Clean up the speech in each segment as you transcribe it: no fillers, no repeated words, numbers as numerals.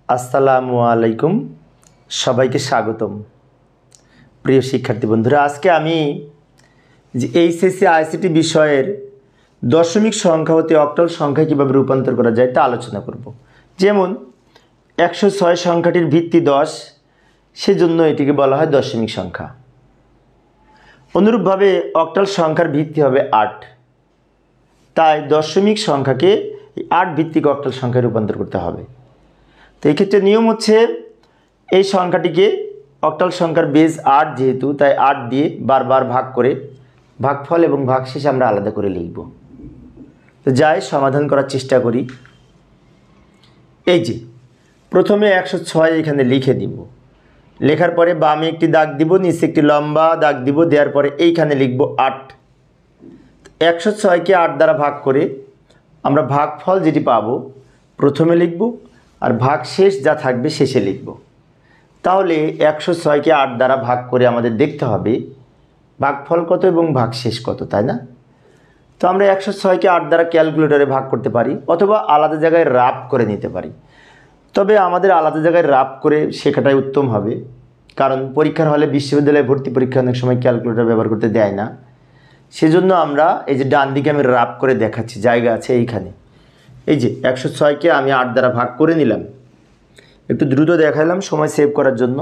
আসসালামু আলাইকুম, সবাইকে স্বাগতম। প্রিয় শিক্ষার্থী বন্ধুরা, আজকে আমি যে এইচএসসি আইসিটি বিষয়ের দশমিক সংখ্যা হতে অক্টাল সংখ্যায় কীভাবে রূপান্তর করা যায় তা আলোচনা করব। যেমন 106 সংখ্যাটির ভিত্তি 10, সেজন্য এটিকে বলা হয় দশমিক সংখ্যা। অনুরূপভাবে অক্টাল সংখ্যার ভিত্তি হবে 8, তাই দশমিক সংখ্যাকে 8 ভিত্তিক অক্টাল সংখ্যায় রূপান্তর করতে হবে। তো এই ক্ষেত্রে নিয়ম হচ্ছে, এই সংখ্যাটিকে অক্টাল সংখ্যার বেজ 8 যেহেতু, তাই 8 দিয়ে বারবার ভাগ করে ভাগফল এবং ভাগশেষ আমরা আলাদা করে লিখব। তো যাই সমাধান করার চেষ্টা করি। এই যে প্রথমে 106 এখানে লিখে দিব, লেখার পরে বামে একটি দাগ দিব, নিচে একটি লম্বা দাগ দিব, দেওয়ার পরে এইখানে লিখব 8। 106কে 8 দ্বারা ভাগ করে আমরা ভাগফল যেটি পাবো প্রথমে লিখব, আর ভাগশেষ যা থাকবে শেষে লিখব। তাহলে 106কে 8 দ্বারা ভাগ করে আমাদের দেখতে হবে ভাগফল কত এবং ভাগশেষ কত, তাই না? তো আমরা 106কে 8 দ্বারা ক্যালকুলেটরে ভাগ করতে পারি, অথবা আলাদা জায়গায় রাফ করে নিতে পারি। তবে আমাদের আলাদা জায়গায় রাফ করে শেখাটাই উত্তম হবে, কারণ পরীক্ষার হলে বিশ্ববিদ্যালয়ে ভর্তি পরীক্ষা অনেক সময় ক্যালকুলেটর ব্যবহার করতে দেয় না। সেজন্য আমরা এই যে ডান দিকে আমি রাফ করে দেখাচ্ছি, জায়গা আছে এইখানে। এই যে 106কে আমি 8 দ্বারা ভাগ করে নিলাম, একটু দ্রুত দেখালাম সময় সেভ করার জন্য।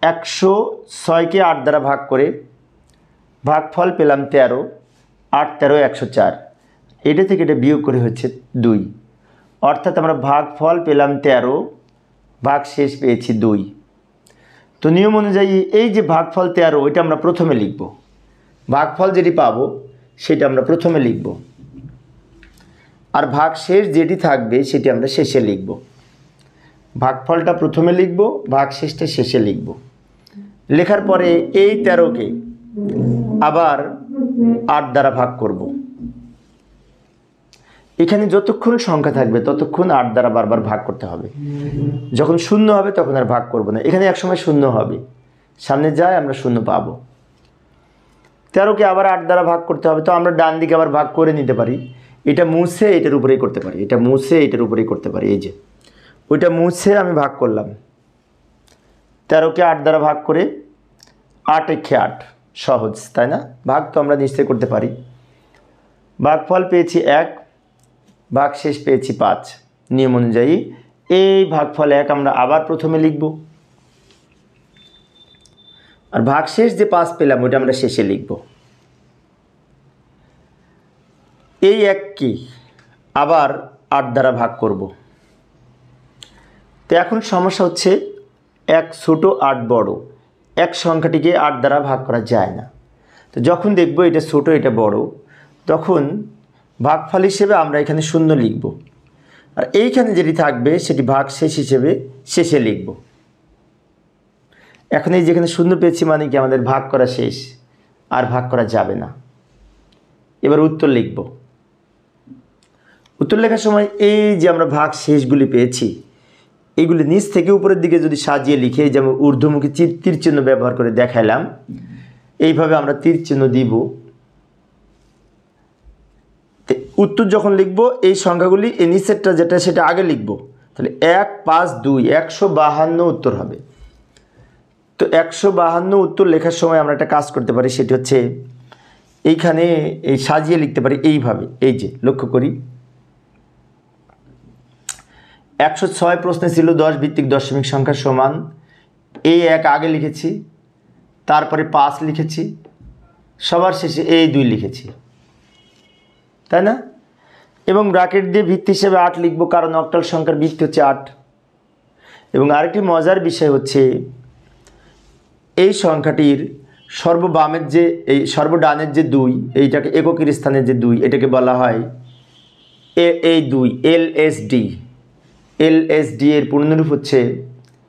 106কে 8 দ্বারা ভাগ করে ভাগফল পেলাম 13, 8 13 104। এটা থেকে এটা বিয়োগ করে হচ্ছে 2, অর্থাৎ আমরা ভাগফল পেলাম 13, ভাগশেষ পেয়েছি 2। তো নিয়ম অনুযায়ী এই যে ভাগফল 13 এটা আমরা প্রথমে লিখব, ভাগফল যেটি পাবো সেটা আমরা প্রথমে লিখব, আর ভাগশেষ যেটি থাকবে সেটি আমরা শেষে লিখব। ভাগফলটা প্রথমে লিখব, ভাগশেষটা শেষে লিখব। লেখার পরে এই 13কে আবার 8 দ্বারা ভাগ করব। এখানে যতক্ষণ সংখ্যা থাকবে ততক্ষণ 8 দ্বারা বারবার ভাগ করতে হবে। যখন শূন্য হবে তখন আর ভাগ করব না। এখানে একসময় শূন্য হবে, সামনে যায় আমরা শূন্য পাবো। 13কে আবার 8 দ্বারা ভাগ করতে হবে। তো আমরা ডান দিকে আবার ভাগ করে নিতে পারি, এটা মুছে এটার উপরেই করতে পারি, এটা মুছে এটার উপরেই করতে পারি। এই যে ওইটা মুছে আমি ভাগ করলাম, 13কে 8 দ্বারা ভাগ করে 8 একে 8, সহজ তাই না? ভাগ তো আমরা নিশ্চয় করতে পারি। ভাগফল পেয়েছি 1, ভাগশেষ পেয়েছি 5। নিয়ম অনুযায়ী এই ভাগফল 1 আমরা আবার প্রথমে লিখব, আর ভাগশেষ যে 5 পেলাম ওইটা আমরা শেষে লিখব। এই 1কে আবার 8 দ্বারা ভাগ করব। তো এখন সমস্যা হচ্ছে 1 ছোট 8 বড়, এক সংখ্যাটিকে 8 দ্বারা ভাগ করা যায় না। তো যখন দেখব এটা ছোট এটা বড়, তখন ভাগফল হিসেবে আমরা এখানে শূন্য লিখব, আর এইখানে যেটি থাকবে সেটি ভাগশেষ হিসেবে শেষে লিখব। এখন এই যেখানে শূন্য পেয়েছি মানে কি আমাদের ভাগ করা শেষ, আর ভাগ করা যাবে না। এবার উত্তর লিখব। উত্তর লেখার সময় এই যে আমরা ভাগশেষগুলি পেয়েছি এইগুলি নিচ থেকে উপরের দিকে যদি সাজিয়ে লিখে, যেমন ঊর্ধ্বমুখী তীর চিহ্ন ব্যবহার করে দেখাইলাম, এইভাবে আমরা তীর চিহ্ন দিব। উত্তর যখন লিখব এই সংখ্যাগুলি এই নিচেরটা যেটা সেটা আগে লিখব, তাহলে 1 5 2 152 উত্তর হবে। তো 152 উত্তর লেখার সময় আমরা একটা কাজ করতে পারি, সেটি হচ্ছে এইখানে এই সাজিয়ে লিখতে পারি এইভাবে। এই যে লক্ষ্য করি, 106 প্রশ্নে ছিল 10 ভিত্তিক দশমিক সংখ্যা সমান, এই 1 আগে লিখেছি, তারপরে 5 লিখেছি, সবার শেষে এই 2 লিখেছি, তাই না? এবং ব্র্যাকেট দিয়ে ভিত্তি হিসেবে 8 লিখব, কারণ অক্টাল সংখ্যার ভিত্তি হচ্ছে 8। এবং আরেকটি মজার বিষয় হচ্ছে, এই সংখ্যাটির সর্ববামের যে এই সর্বডানের যে 2, এইটাকে এককের স্থানের যে 2, এটাকে বলা হয় এই 2 এলএসডি। এলএসডি এর পূর্ণরূপ হচ্ছে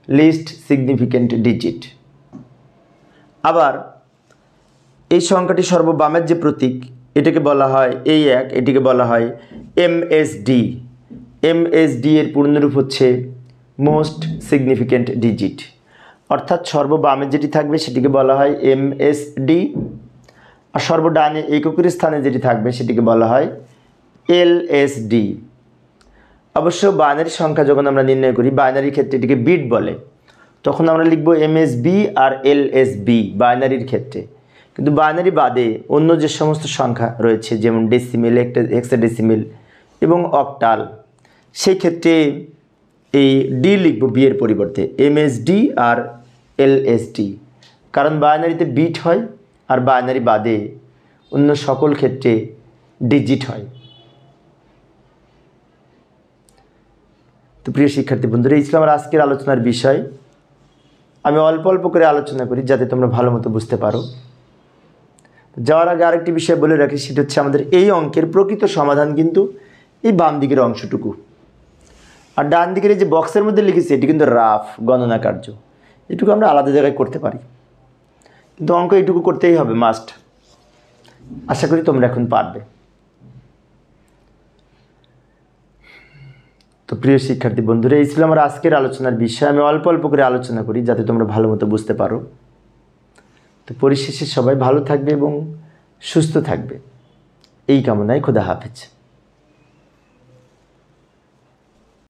লিস্ট সিগনিফিক্যান্ট ডিজিট। আবার এই সংখ্যাটি সর্ববামের যে প্রতীক এটাকে বলা হয় এই 1, এটিকে বলা হয় এমএসডি। এমএসডি এর পূর্ণরূপ হচ্ছে মোস্ট সিগনিফিক্যান্ট ডিজিট, অর্থাৎ সর্ববামে যেটি থাকবে সেটিকে বলা হয় এমএসডি, আর সর্বডানে এককের স্থানে যেটি থাকবে সেটিকে বলা হয় এলএসডি। অবশ্য বাইনারি সংখ্যা যখন আমরা নির্ণয় করি, বাইনারির ক্ষেত্রে এটিকে বিট বলে, তখন আমরা লিখব MSB আর LSB বাইনারির ক্ষেত্রে। কিন্তু বাইনারি বাদে অন্য যে সমস্ত সংখ্যা রয়েছে, যেমন ডেসিমেল, হেক্সাডেসিমেল এবং অক্টাল, সেই ক্ষেত্রে এই ডি লিখব বি এর পরিবর্তে, MSD আর LSD, কারণ বাইনারিতে বিট হয় আর বাইনারি বাদে অন্য সকল ক্ষেত্রে ডিজিট হয়। তো প্রিয় শিক্ষার্থী বন্ধুরা, এই ছিল আমার আজকের আলোচনার বিষয়। আমি অল্প অল্প করে আলোচনা করি যাতে তোমরা ভালো মতো বুঝতে পারো। যাওয়ার আগে আরেকটি বিষয় বলে রাখি, সেটা হচ্ছে আমাদের এই অঙ্কের প্রকৃত সমাধান কিন্তু এই বাম দিকের অংশটুকু, আর ডান দিকের এই যে বক্সের মধ্যে লিখেছি এটি কিন্তু রাফ গণনা কার্য, এটুকু আমরা আলাদা জায়গায় করতে পারি, কিন্তু অঙ্ক এইটুকু করতেই হবে মাস্ট। আশা করি তোমরা এখন পারবে। তো প্রিয় শিক্ষার্থী বন্ধুরা, এই ছিল আমার আজকের আলোচনার বিষয়। আমি অল্প অল্প করে আলোচনা করি যাতে তোমরা ভালো মতো বুঝতে পারো। তো পরিশেষে সবাই ভালো থাকবে এবং সুস্থ থাকবে, এই কামনায় খোদা হাফেজ।